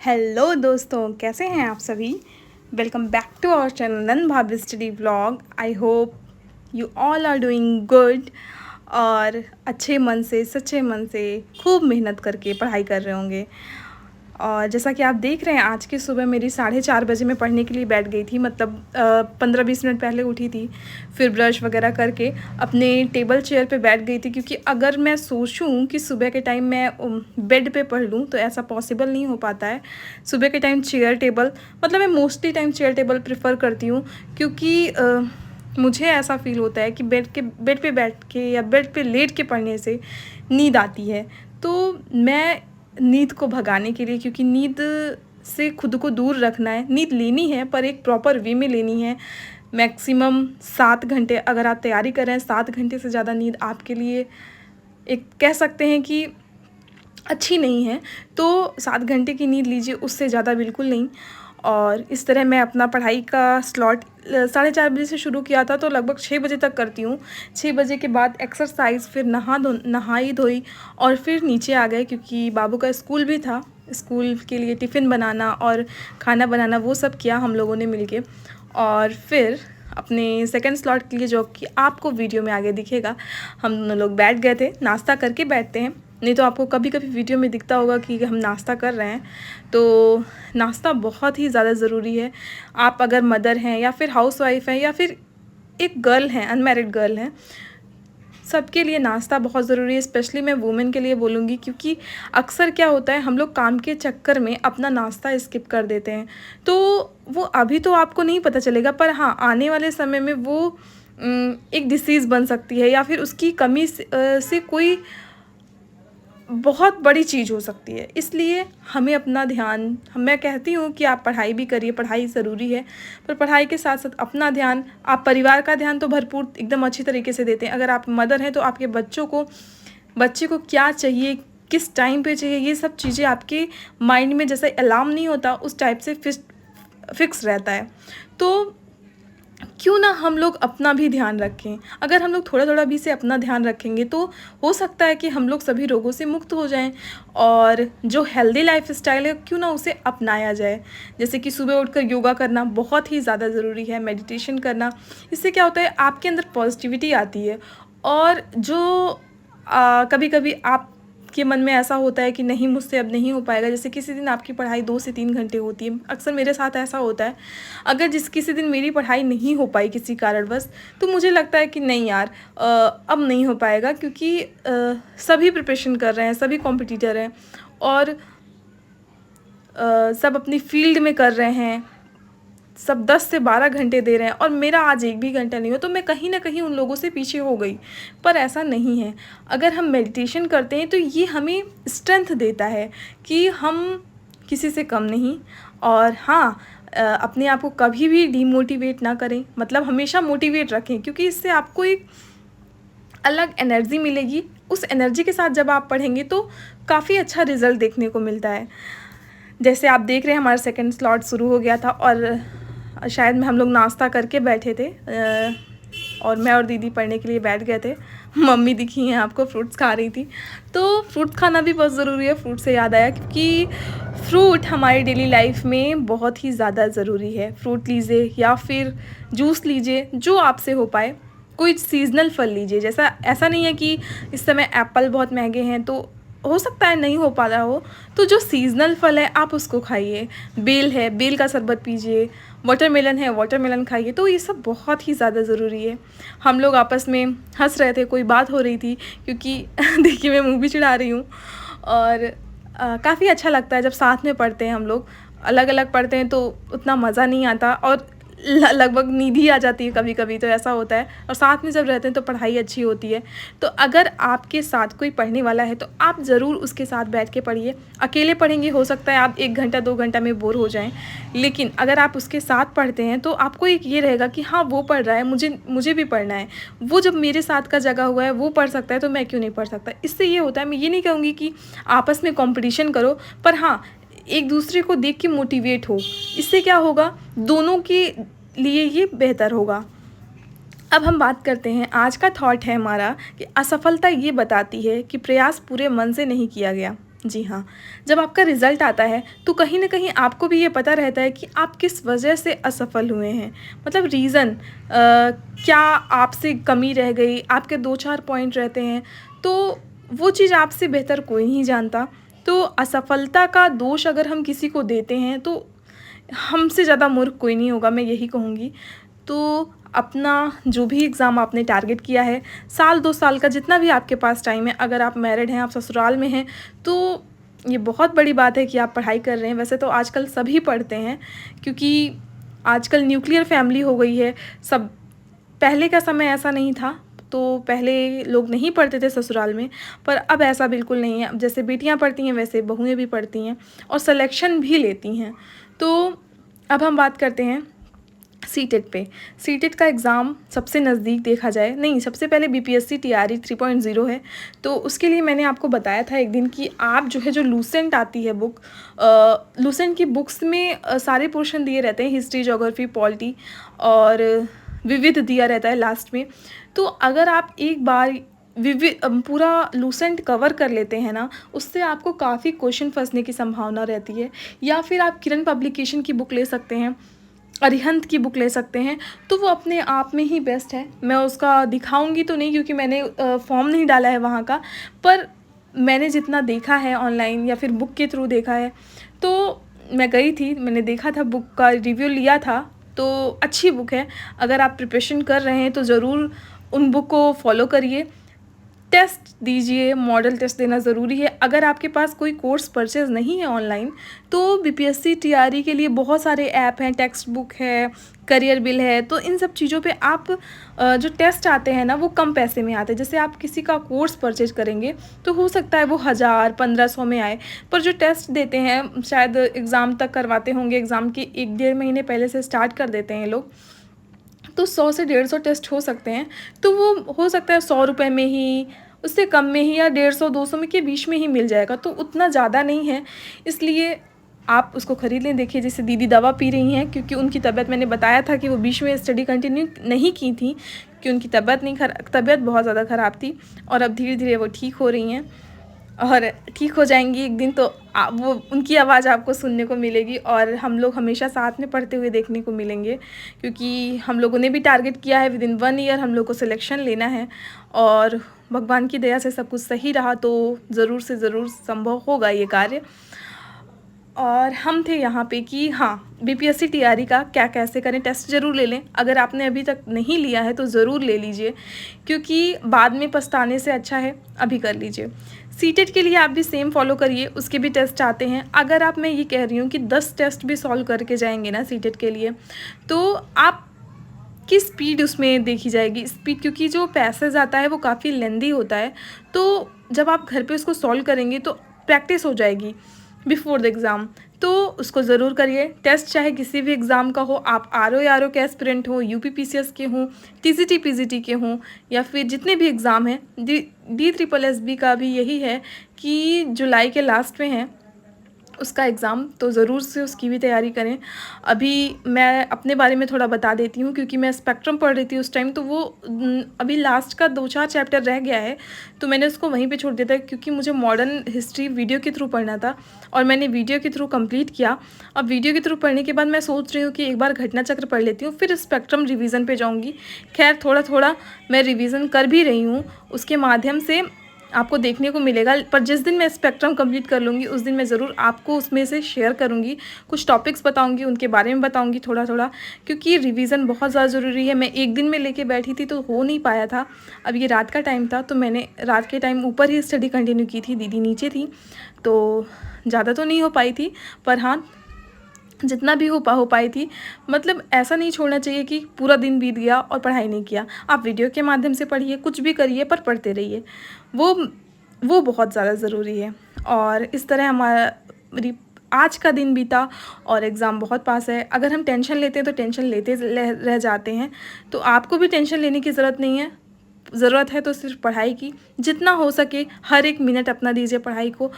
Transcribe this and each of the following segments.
Hello दोस्तों, कैसे हैं आप सभी। Welcome back to our channel नन भाभी study vlog. I hope you all are doing good और अच्छे मन से सच्चे मन से खूब मेहनत करके पढ़ाई कर रहे होंगे। और जैसा कि आप देख रहे हैं, आज की सुबह मेरी 4:30 बजे मैं पढ़ने के लिए बैठ गई थी। मतलब 15-20 मिनट पहले उठी थी, फिर ब्रश वगैरह करके अपने टेबल चेयर पे बैठ गई थी। क्योंकि अगर मैं सोचूं कि सुबह के टाइम मैं बेड पे पढ़ लूं तो ऐसा पॉसिबल नहीं हो पाता है। सुबह के टाइम चेयर टेबल, मतलब मैं mostly time chair table prefer करती हूँ। क्योंकि मुझे ऐसा फील होता है कि बेड पे बैठ के या बेड पे लेट के पढ़ने से नींद आती है। तो मैं नींद को भगाने के लिए, क्योंकि नींद से खुद को दूर रखना है, नींद लेनी है पर एक प्रॉपर वे में लेनी है। मैक्सिमम 7 घंटे अगर आप तैयारी कर रहे हैं, 7 घंटे से ज़्यादा नींद आपके लिए एक कह सकते हैं कि अच्छी नहीं है। तो 7 घंटे की नींद लीजिए, उससे ज़्यादा बिल्कुल नहीं। और इस तरह मैं अपना पढ़ाई का स्लॉट 4:30 बजे से शुरू किया था, तो लगभग 6 बजे तक करती हूँ। 6 बजे के बाद एक्सरसाइज, फिर नहाई धोई और फिर नीचे आ गए, क्योंकि बाबू का स्कूल भी था। स्कूल के लिए टिफ़िन बनाना और खाना बनाना वो सब किया हम लोगों ने मिलके। और फिर अपने सेकंड स्लॉट के लिए, जो कि आपको वीडियो में आगे दिखेगा, हम दोनों लोग बैठ गए थे। नाश्ता करके बैठते हैं, नहीं तो आपको कभी कभी वीडियो में दिखता होगा कि हम नाश्ता कर रहे हैं। तो नाश्ता बहुत ही ज़्यादा ज़रूरी है। आप अगर मदर हैं या फिर हाउसवाइफ हैं या फिर एक गर्ल हैं, अनमैरिड गर्ल हैं, सबके लिए नाश्ता बहुत ज़रूरी है। स्पेशली मैं वुमेन के लिए बोलूँगी, क्योंकि अक्सर क्या होता है, हम लोग काम के चक्कर में अपना नाश्ता स्किप कर देते हैं। तो वो अभी तो आपको नहीं पता चलेगा, पर हाँ, आने वाले समय में वो एक डिसीज़ बन सकती है या फिर उसकी कमी से कोई बहुत बड़ी चीज़ हो सकती है। इसलिए हमें अपना ध्यान, मैं कहती हूँ कि आप पढ़ाई भी करिए, पढ़ाई ज़रूरी है, पर पढ़ाई के साथ साथ अपना ध्यान, आप परिवार का ध्यान तो भरपूर एकदम अच्छी तरीके से देते हैं। अगर आप मदर हैं तो आपके बच्चे को क्या चाहिए, किस टाइम पे चाहिए, ये सब चीज़ें आपके माइंड में जैसे अलार्म नहीं होता उस टाइप से फिक्स रहता है। तो क्यों ना हम लोग अपना भी ध्यान रखें। अगर हम लोग थोड़ा थोड़ा भी से अपना ध्यान रखेंगे तो हो सकता है कि हम लोग सभी रोगों से मुक्त हो जाएं। और जो हेल्दी लाइफ स्टाइल है, क्यों ना उसे अपनाया जाए। जैसे कि सुबह उठकर योगा करना बहुत ही ज़्यादा ज़रूरी है, मेडिटेशन करना। इससे क्या होता है, आपके अंदर पॉजिटिविटी आती है। और जो कभी कभी आप के मन में ऐसा होता है कि नहीं, मुझसे अब नहीं हो पाएगा। जैसे किसी दिन आपकी पढ़ाई 2 से 3 घंटे होती है, अक्सर मेरे साथ ऐसा होता है। अगर किसी दिन मेरी पढ़ाई नहीं हो पाई किसी कारणवश, तो मुझे लगता है कि नहीं यार, अब नहीं हो पाएगा, क्योंकि सभी प्रिपरेशन कर रहे हैं, सभी कॉम्पिटिटर हैं और सब अपनी फील्ड में कर रहे हैं, सब 10 से 12 घंटे दे रहे हैं और मेरा आज एक भी घंटा नहीं हो, तो मैं कहीं ना कहीं उन लोगों से पीछे हो गई। पर ऐसा नहीं है। अगर हम मेडिटेशन करते हैं तो ये हमें स्ट्रेंथ देता है कि हम किसी से कम नहीं। और हाँ, अपने आप को कभी भी डीमोटिवेट ना करें, मतलब हमेशा मोटिवेट रखें, क्योंकि इससे आपको एक अलग एनर्जी मिलेगी। उस एनर्जी के साथ जब आप पढ़ेंगे तो काफ़ी अच्छा रिज़ल्ट देखने को मिलता है। जैसे आप देख रहे हैं, हमारा सेकंड स्लॉट शुरू हो गया था और शायद में हम लोग नाश्ता करके बैठे थे और मैं और दीदी पढ़ने के लिए बैठ गए थे। मम्मी दिखी हैं आपको, फ्रूट्स खा रही थी। तो फ्रूट खाना भी बहुत ज़रूरी है। फ्रूट से याद आया, क्योंकि फ्रूट हमारी डेली लाइफ में बहुत ही ज़्यादा ज़रूरी है। फ्रूट लीजिए या फिर जूस लीजिए, जो आपसे हो पाए। कोई सीजनल फल लीजिए। जैसा ऐसा नहीं है कि इस समय एप्पल बहुत महंगे हैं, तो हो सकता है नहीं हो पा रहा हो, तो जो सीजनल फल है आप उसको खाइए। बेल है, बेल का शरबत पीजिए। वाटरमेलन है, वाटरमेलन खाइए। तो ये सब बहुत ही ज़्यादा ज़रूरी है। हम लोग आपस में हंस रहे थे, कोई बात हो रही थी, क्योंकि देखिए मैं मुँह भी चिढ़ा रही हूँ। और काफ़ी अच्छा लगता है जब साथ में पढ़ते हैं हम लोग। अलग अलग पढ़ते हैं तो उतना मज़ा नहीं आता और लगभग नींद ही आ जाती है कभी कभी, तो ऐसा होता है। और साथ में जब रहते हैं तो पढ़ाई अच्छी होती है। तो अगर आपके साथ कोई पढ़ने वाला है तो आप ज़रूर उसके साथ बैठ के पढ़िए। अकेले पढ़ेंगे, हो सकता है आप 1 घंटा 2 घंटा में बोर हो जाएं, लेकिन अगर आप उसके साथ पढ़ते हैं तो आपको एक ये रहेगा कि हाँ, वो पढ़ रहा है, मुझे भी पढ़ना है। वो जब मेरे साथ का जगह हुआ है, वो पढ़ सकता है, तो मैं क्यों नहीं पढ़ सकता। इससे ये होता है, मैं ये नहीं कहूँगी कि आपस में कॉम्पिटिशन करो, पर हाँ, एक दूसरे को देख के मोटिवेट हो। इससे क्या होगा, दोनों के लिए ये बेहतर होगा। अब हम बात करते हैं, आज का थॉट है हमारा कि असफलता ये बताती है कि प्रयास पूरे मन से नहीं किया गया। जी हाँ, जब आपका रिज़ल्ट आता है तो कहीं न कहीं आपको भी ये पता रहता है कि आप किस वजह से असफल हुए हैं। मतलब रीज़न क्या आपसे कमी रह गई, आपके 2-4 पॉइंट रहते हैं, तो वो चीज़ आपसे बेहतर कोई नहीं जानता। तो असफलता का दोष अगर हम किसी को देते हैं तो हमसे ज़्यादा मूर्ख कोई नहीं होगा, मैं यही कहूँगी। तो अपना जो भी एग्ज़ाम आपने टारगेट किया है, साल 2 साल का जितना भी आपके पास टाइम है, अगर आप मैरिड हैं, आप ससुराल में हैं, तो ये बहुत बड़ी बात है कि आप पढ़ाई कर रहे हैं। वैसे तो आजकल सभी पढ़ते हैं, क्योंकि आजकल न्यूक्लियर फैमिली हो गई है सब। पहले का समय ऐसा नहीं था, तो पहले लोग नहीं पढ़ते थे ससुराल में, पर अब ऐसा बिल्कुल नहीं है। अब जैसे बेटियाँ पढ़ती हैं वैसे बहुएँ भी पढ़ती हैं और सिलेक्शन भी लेती हैं। तो अब हम बात करते हैं सीटेट पे। सीटेट का एग्ज़ाम सबसे नज़दीक देखा जाए, नहीं, सबसे पहले बीपीएससी टीआरई 3.0 है। तो उसके लिए मैंने आपको बताया था एक दिन कि आप जो है, जो लूसेंट आती है बुक, लूसेंट की बुक्स में सारे पोर्शन दिए रहते हैं, हिस्ट्री, ज्योग्राफी, पॉलिटी और विविध दिया रहता है लास्ट में। तो अगर आप एक बार पूरा लूसेंट कवर कर लेते हैं ना, उससे आपको काफ़ी क्वेश्चन फंसने की संभावना रहती है। या फिर आप किरण पब्लिकेशन की बुक ले सकते हैं, अरिहंत की बुक ले सकते हैं, तो वो अपने आप में ही बेस्ट है। मैं उसका दिखाऊंगी तो नहीं, क्योंकि मैंने फॉर्म नहीं डाला है वहाँ का, पर मैंने जितना देखा है ऑनलाइन या फिर बुक के थ्रू देखा है, तो मैं गई थी, मैंने देखा था, बुक का रिव्यू लिया था, तो अच्छी बुक है। अगर आप प्रिपरेशन कर रहे हैं तो ज़रूर उन बुक को फॉलो करिए। टेस्ट दीजिए, मॉडल टेस्ट देना ज़रूरी है। अगर आपके पास कोई कोर्स परचेज़ नहीं है ऑनलाइन, तो बीपीएससी टीआरई के लिए बहुत सारे ऐप हैं, टेक्स्ट बुक है, करियर बिल है। तो इन सब चीज़ों पे आप जो टेस्ट आते हैं ना, वो कम पैसे में आते हैं। जैसे आप किसी का कोर्स परचेज करेंगे तो हो सकता है वो 1000-1500 में आए, पर जो टेस्ट देते हैं शायद एग्ज़ाम तक करवाते होंगे, एग्ज़ाम के 1-1.5 महीने पहले से स्टार्ट कर देते हैं लोग, तो 100 से 150 टेस्ट हो सकते हैं। तो वो हो सकता है 100 रुपये में ही, उससे कम में ही, या 150-200 में के बीच में ही मिल जाएगा, तो उतना ज़्यादा नहीं है। इसलिए आप उसको ख़रीद लें। देखिए, जैसे दीदी दवा पी रही हैं, क्योंकि उनकी तबीयत, मैंने बताया था कि वो बीच में स्टडी कंटिन्यू नहीं की थी, कि उनकी तबीयत बहुत ज़्यादा ख़राब थी, और अब धीरे धीरे वो ठीक हो रही हैं और ठीक हो जाएंगी एक दिन। तो वो उनकी आवाज़ आपको सुनने को मिलेगी, और हम लोग हमेशा साथ में पढ़ते हुए देखने को मिलेंगे, क्योंकि हम लोगों ने भी टारगेट किया है विदिन 1 ईयर हम लोग को सिलेक्शन लेना है, और भगवान की दया से सब कुछ सही रहा तो ज़रूर से ज़रूर संभव होगा ये कार्य। और हम थे यहाँ पे कि हाँ, बीपीएससी टीआरई का क्या कैसे करें, टेस्ट ज़रूर ले लें। अगर आपने अभी तक नहीं लिया है तो ज़रूर ले लीजिए, क्योंकि बाद में पछताने से अच्छा है अभी कर लीजिए। सीटेट के लिए आप भी सेम फॉलो करिए, उसके भी टेस्ट आते हैं। अगर आप, मैं ये कह रही हूँ कि 10 टेस्ट भी सॉल्व करके जाएंगे ना सीटेट के लिए, तो आप की स्पीड उसमें देखी जाएगी, स्पीड, क्योंकि जो पैसेज आता है वो काफ़ी लेंदी होता है। तो जब आप घर पे उसको सॉल्व करेंगे तो प्रैक्टिस हो जाएगी बिफोर द एग्ज़ाम। तो उसको ज़रूर करिए। टेस्ट चाहे किसी भी एग्ज़ाम का हो, आप आर ओ के एस्पिरेंट हो, यूपीपीसीएस के हों, टीजीटी पीजीटी के हों, या फिर जितने भी एग्ज़ाम हैं, DSSB का भी यही है कि जुलाई के लास्ट में है उसका एग्ज़ाम, तो ज़रूर से उसकी भी तैयारी करें। अभी मैं अपने बारे में थोड़ा बता देती हूँ, क्योंकि मैं स्पेक्ट्रम पढ़ रही थी उस टाइम, तो वो अभी लास्ट का 2-4 चैप्टर रह गया है, तो मैंने उसको वहीं पे छोड़ दिया था, क्योंकि मुझे मॉडर्न हिस्ट्री वीडियो के थ्रू पढ़ना था, और मैंने वीडियो के थ्रू कंप्लीट किया। अब वीडियो के थ्रू पढ़ने के बाद मैं सोच रही हूँ कि एक बार घटना चक्र पढ़ लेती हूँ, फिर स्पेक्ट्रम रिवीजन पे जाऊँगी। खैर, थोड़ा थोड़ा मैं रिवीजन कर भी रही हूँ, उसके माध्यम से आपको देखने को मिलेगा। पर जिस दिन मैं स्पेक्ट्रम कंप्लीट कर लूँगी, उस दिन मैं ज़रूर आपको उसमें से शेयर करूँगी, कुछ टॉपिक्स बताऊँगी, उनके बारे में बताऊँगी थोड़ा थोड़ा, क्योंकि रिवीजन बहुत ज़्यादा ज़रूरी है। मैं एक दिन में लेके बैठी थी तो हो नहीं पाया था। अब ये रात का टाइम था, तो मैंने रात के टाइम ऊपर ही स्टडी कंटिन्यू की थी, दीदी नीचे थी, तो ज़्यादा तो नहीं हो पाई थी, पर हाँ, जितना भी हो पाई थी। मतलब ऐसा नहीं छोड़ना चाहिए कि पूरा दिन बीत गया और पढ़ाई नहीं किया। आप वीडियो के माध्यम से पढ़िए, कुछ भी करिए, पर पढ़ते रहिए, वो बहुत ज़्यादा ज़रूरी है। और इस तरह हमारी आज का दिन बीता और एग्ज़ाम बहुत पास है। अगर हम टेंशन लेते हैं तो टेंशन लेते रह जाते हैं, तो आपको भी टेंशन लेने की ज़रूरत नहीं है। ज़रूरत है तो सिर्फ पढ़ाई की, जितना हो सके हर एक मिनट अपना दीजिए पढ़ाई को,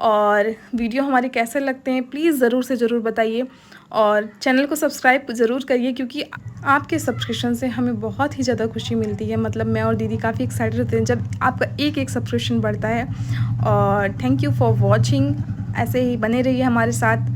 और वीडियो हमारे कैसे लगते हैं प्लीज़ ज़रूर से ज़रूर बताइए, और चैनल को सब्सक्राइब ज़रूर करिए क्योंकि आपके सब्सक्रिप्शन से हमें बहुत ही ज़्यादा खुशी मिलती है। मतलब मैं और दीदी काफ़ी एक्साइटेड होते हैं जब आपका एक एक सब्सक्रिप्शन बढ़ता है। और थैंक यू फॉर वॉचिंग, ऐसे ही बने रहिए हमारे साथ।